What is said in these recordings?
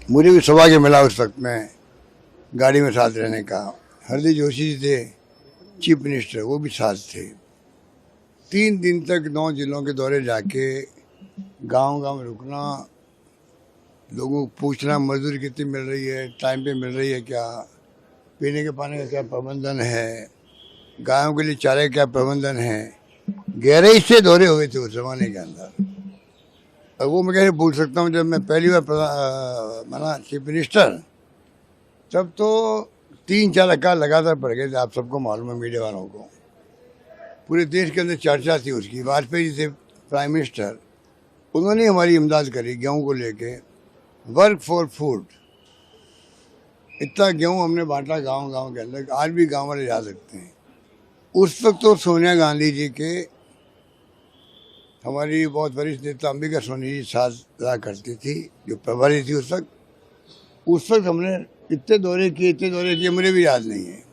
मुझे भी सौभाग्य मिला उस वक्त में गाड़ी में साथ रहने का। हरदीप जोशी जी थे चीफ मिनिस्टर, वो भी साथ थे। 3 दिन तक 9 जिलों के दौरे जाके गांव गांव रुकना, लोगों को पूछना मजदूरी कितनी मिल रही है, टाइम पे मिल रही है क्या, पीने के पानी का क्या प्रबंधन है, गायों के लिए चारे का क्या प्रबंधन है। गहराई से दौरे हुए थे उस जमाने के अंदर। और वो मैं कैसे भूल सकता हूँ, जब मैं पहली बार बना चीफ मिनिस्टर, तब तो 3-4 अकाल लगातार पड़ गए थे। आप सबको मालूम है, मीडिया वालों को, पूरे देश के अंदर चर्चा थी उसकी। वाजपेयी जी थे प्राइम मिनिस्टर, उन्होंने हमारी इमदाद करी गेहूं को लेके। वर्क फॉर फूड, इतना गेहूं हमने बांटा गांव गांव के अंदर, आज भी गांव वाले याद रखते हैं। उस वक्त तो सोनिया गांधी जी के, हमारी बहुत वरिष्ठ नेता अंबिका सोनी जी साथ रहा करती थी, जो प्रभारी थी उस वक्त हमने इतने दौरे किए मुझे भी याद नहीं है,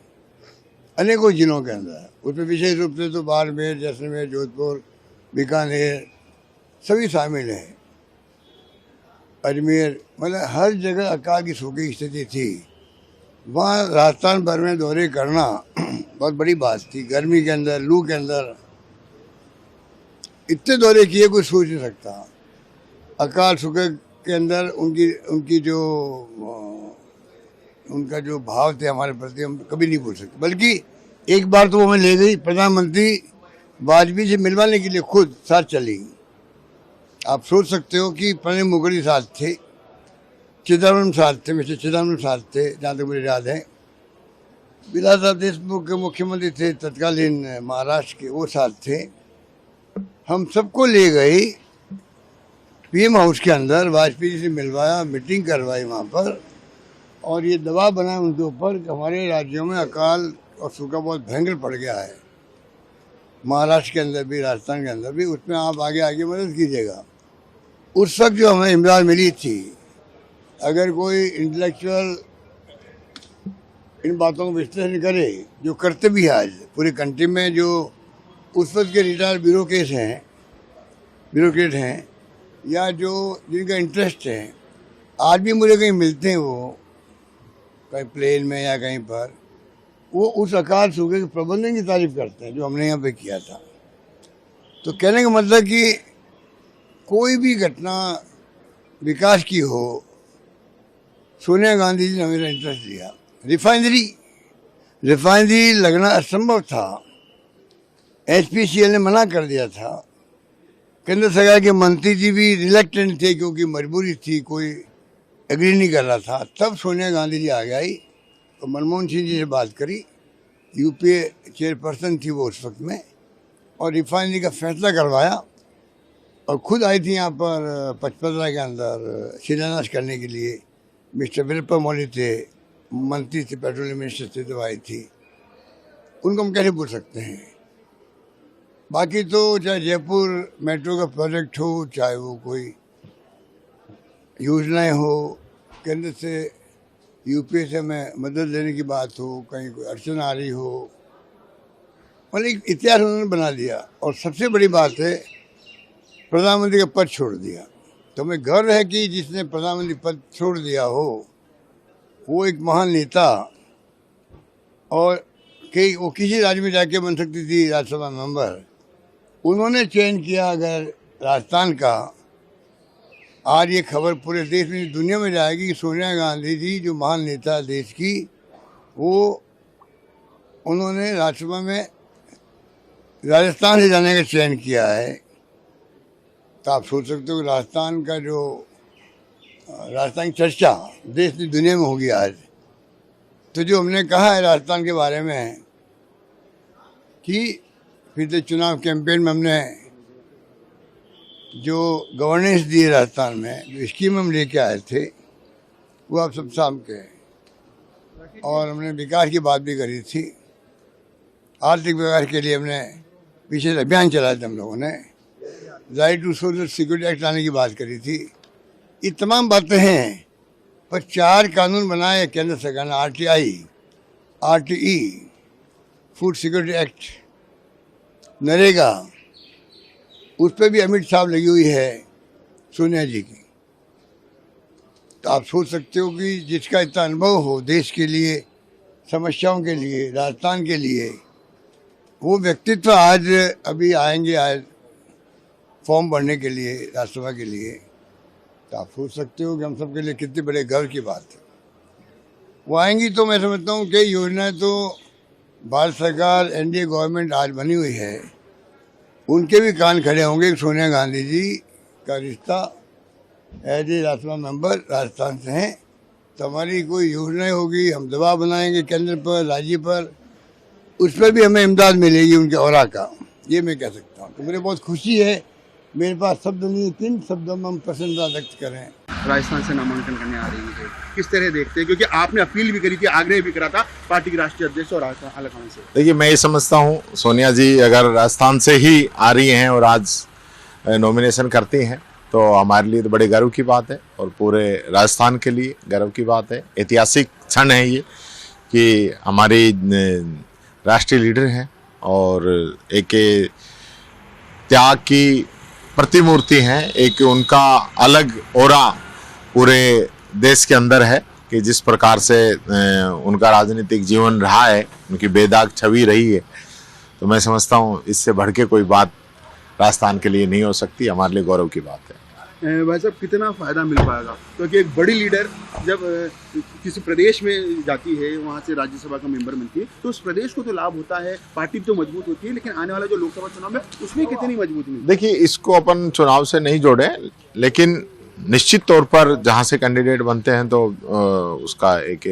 अनेकों जिलों के अंदर। उसमें विशेष रूप से तो बाड़मेर, जैसलमेर, जोधपुर, बीकानेर सभी शामिल हैं, अजमेर, मतलब हर जगह अकाल की सूखी स्थिति थी। वहाँ राजस्थान भर में दौरे करना बहुत बड़ी बात थी। गर्मी के अंदर, लू के अंदर इतने दौरे किए कोई सोच नहीं सकता। अकाल सूखे के अंदर उनकी जो उनका जो भाव थे हमारे प्रति, हम कभी नहीं भूल सकते। बल्कि एक बार तो वो हमें ले गई, प्रधानमंत्री वाजपेयी से मिलवाने के लिए खुद साथ चली। आप सोच सकते हो कि प्रणब मुखर्जी साथ थे, चिदम्बरम साथ थे, मिस्टर चिदम्बरम साथ थे जहाँ तक मुझे याद है। विलास साहब देशमुख के मुख्यमंत्री थे तत्कालीन महाराष्ट्र के, वो साथ थे। हम सबको ले गई पीएम हाउस के अंदर, वाजपेयी जी से मिलवाया, मीटिंग करवाई वहाँ पर, और ये दबाव बनाया उनके ऊपर कि हमारे राज्यों में अकाल और सूखा बहुत भयंकर पड़ गया है, महाराष्ट्र के अंदर भी, राजस्थान के अंदर भी, उसमें आप आगे आगे मदद कीजिएगा। उस वक्त जो हमें इमदाद मिली थी, अगर कोई इंटेलेक्चुअल इन बातों को विश्लेषण करे, जो करते भी है आज पूरी कंट्री में, जो उस वक्त के रिटायर्ड ब्यूरोक्रेट हैं या जो जिनका इंटरेस्ट है, आज भी मुझे कहीं मिलते हैं, वो कहीं प्लेन में या कहीं पर, वो उस अकाल सूखे के प्रबंधन की तारीफ करते हैं जो हमने यहाँ पे किया था। तो कहने का मतलब कि कोई भी घटना विकास की हो, सोनिया गांधी जी ने हमेशा इंटरेस्ट दिया। रिफाइनरी लगना असंभव था, एचपीसीएल ने मना कर दिया था। केंद्र सरकार के मंत्री जी भी रिलेक्टेंट थे क्योंकि मजबूरी थी, कोई एग्री नहीं कर रहा था। तब सोनिया गांधी जी आगे आई तो मनमोहन सिंह जी से बात करी, यूपीए चेयरपर्सन थी वो उस वक्त में, और रिफाइनरी का फैसला करवाया। और खुद आई थी यहाँ पर पचपदरा के अंदर शिलान्यास करने के लिए। मिस्टर वीरप्पा मोइली थे, मंत्री थे, पेट्रोलियम मिनिस्टर थे, तो आई थी। उनको हम कैसे भूल सकते हैं। बाकी तो चाहे जयपुर मेट्रो का प्रोजेक्ट हो, चाहे वो कोई योजनाएं हो, केंद्र से यूपीए से हमें मदद लेने की बात हो, कहीं कोई अड़चन आ रही हो, मतलब इतिहास उन्होंने बना दिया। और सबसे बड़ी बात है, प्रधानमंत्री का पद छोड़ दिया। तो हमें गर्व है कि जिसने प्रधानमंत्री पद छोड़ दिया हो वो एक महान नेता, और वो किसी राज्य में जाके बन सकती थी राज्यसभा मेंबर, उन्होंने चयन किया। अगर राजस्थान का, आज ये खबर पूरे देश में, दुनिया में जाएगी कि सोनिया गांधी जी जो महान नेता देश की, वो उन्होंने राज्यसभा में राजस्थान से जाने का चयन किया है। तो आप सोच सकते हो कि राजस्थान का जो राजस्थान की चर्चा देश की दुनिया में होगी आज। तो जो हमने कहा है राजस्थान के बारे में कि पिछले चुनाव कैंपेन में हमने जो गवर्नेंस दी राजस्थान में, जो स्कीम हम लेके आए थे, वो आप सब सामने के हैं। और हमने विकास की बात भी करी थी। आर्थिक विकास के लिए हमने पीछे अभियान चलाया था, हम लोगों ने right to social security act लाने की बात करी थी। ये तमाम बातें हैं, पर 4 कानून बनाए केंद्र सरकार ने, RTE, food security act, NREGA, उस पर भी अमिट साहब लगी हुई है सोनिया जी की। तो आप सोच सकते हो कि जिसका इतना अनुभव हो देश के लिए, समस्याओं के लिए, राजस्थान के लिए, वो व्यक्तित्व आज अभी आएंगे आज फॉर्म भरने के लिए राज्यसभा के लिए, तो आप सोच सकते हो कि हम सब के लिए कितनी बड़े गर्व की बात है। वो आएंगी तो मैं समझता हूँ कई योजनाएं तो भारत सरकार एनडीए गवर्नमेंट आज बनी हुई है, उनके भी कान खड़े होंगे। सोनिया गांधी जी का रिश्ता as a Rajya Sabha member Rajasthan से हैं, तो हमारी कोई योजनाएं होगी, हम दबाव बनाएंगे केंद्र पर, राज्य पर, उस पर भी हमें इमदाद मिलेगी उनके औरा का, ये मैं कह सकता हूँ। तो मुझे बहुत खुशी है, मेरे पास शब्द नहीं है किन शब्दों में हम प्रसन्नता व्यक्त करें। राजस्थान से नामांकन करने आ रही है, किस तरह देखते हैं, क्योंकि आपने अपील भी करी थी, आग्रह भी करा था पार्टी के राष्ट्रीय अध्यक्ष और आलाकमान से। देखिए, मैं ये समझता हूँ सोनिया जी अगर राजस्थान से ही आ रही हैं और आज नॉमिनेशन करती हैं तो हमारे लिए तो बड़े गर्व की बात है और पूरे राजस्थान के लिए गर्व की बात है। ऐतिहासिक क्षण है ये कि हमारी राष्ट्रीय लीडर हैं और एक त्याग की प्रतिमूर्ति हैं, एक उनका अलग ऑरा पूरे देश के अंदर है कि जिस प्रकार से उनका राजनीतिक जीवन रहा है, उनकी बेदाग छवि रही है, तो मैं समझता हूँ इससे बढ़ के कोई बात राजस्थान के लिए नहीं हो सकती, हमारे लिए गौरव की बात है। भाई साहब, कितना फ़ायदा मिल पाएगा, क्योंकि एक बड़ी लीडर जब किसी प्रदेश में जाती है, वहाँ से राज्यसभा का मेंबर बनती है, तो उस प्रदेश को तो लाभ होता है, पार्टी तो मजबूत होती है, लेकिन आने वाला जो लोकसभा चुनाव है उसमें कितनी मजबूती मिलती है? देखिए, इसको अपन चुनाव से नहीं जोड़े, लेकिन निश्चित तौर पर जहाँ से कैंडिडेट बनते हैं तो उसका एक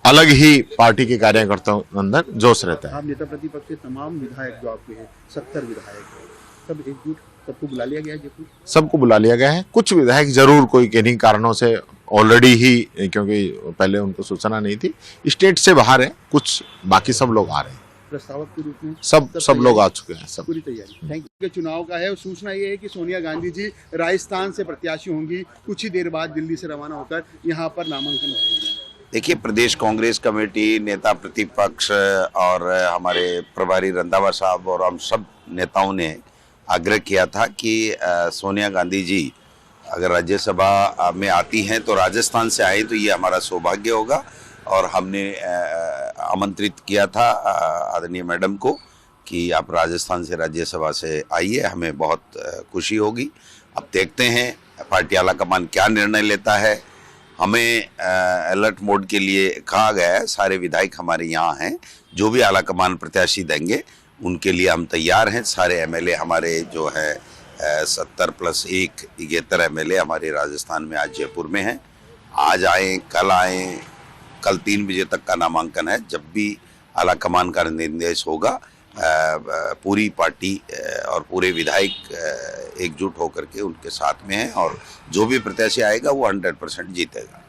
अलग ही पार्टी के कार्यकर्ताओं के अंदर जोश रहता है। आप नेता प्रतिपक्ष के तमाम विधायक जो आपके हैं, 70 विधायक हैं, सब एकजुट, सबको बुला लिया गया है जयपुर? सबको बुला लिया गया है। कुछ विधायक जरूर कोई किन्हीं कारणों से ऑलरेडी ही, क्योंकि पहले उनको सूचना नहीं थी, स्टेट से बाहर है, कुछ बाकी सब लोग आ रहे हैं प्रस्तावक के रूप में। सब लोग आ चुके हैं, सब पूरी तैयारी। Thank you. चुनाव का है, सूचना ये है कि सोनिया गांधी जी राजस्थान से प्रत्याशी होंगी, कुछ ही देर बाद दिल्ली से रवाना होकर यहाँ पर नामांकन भरेंगे। देखिए, प्रदेश कांग्रेस कमेटी, नेता प्रतिपक्ष और हमारे प्रभारी रंधावा साहब और हम सब नेताओं ने आग्रह किया था कि सोनिया गांधी जी अगर राज्यसभा में आती हैं तो राजस्थान से आए तो ये हमारा सौभाग्य होगा। और हमने आमंत्रित किया था आदरणीय मैडम को कि आप राजस्थान से राज्यसभा से आइए, हमें बहुत खुशी होगी। अब देखते हैं पार्टी आलाकमान क्या निर्णय लेता है। हमें अलर्ट मोड के लिए कहा गया है, सारे विधायक हमारे यहाँ हैं, जो भी आलाकमान प्रत्याशी देंगे उनके लिए हम तैयार हैं। सारे एमएलए हमारे जो है 70 + 1 71 एमएलए हमारे राजस्थान में आज जयपुर में हैं। आज आएँ, कल आएँ, कल 3 बजे तक का नामांकन है। जब भी आलाकमान का निर्देश होगा पूरी पार्टी और पूरे विधायक एकजुट होकर के उनके साथ में हैं और जो भी प्रत्याशी आएगा वो 100% जीतेगा।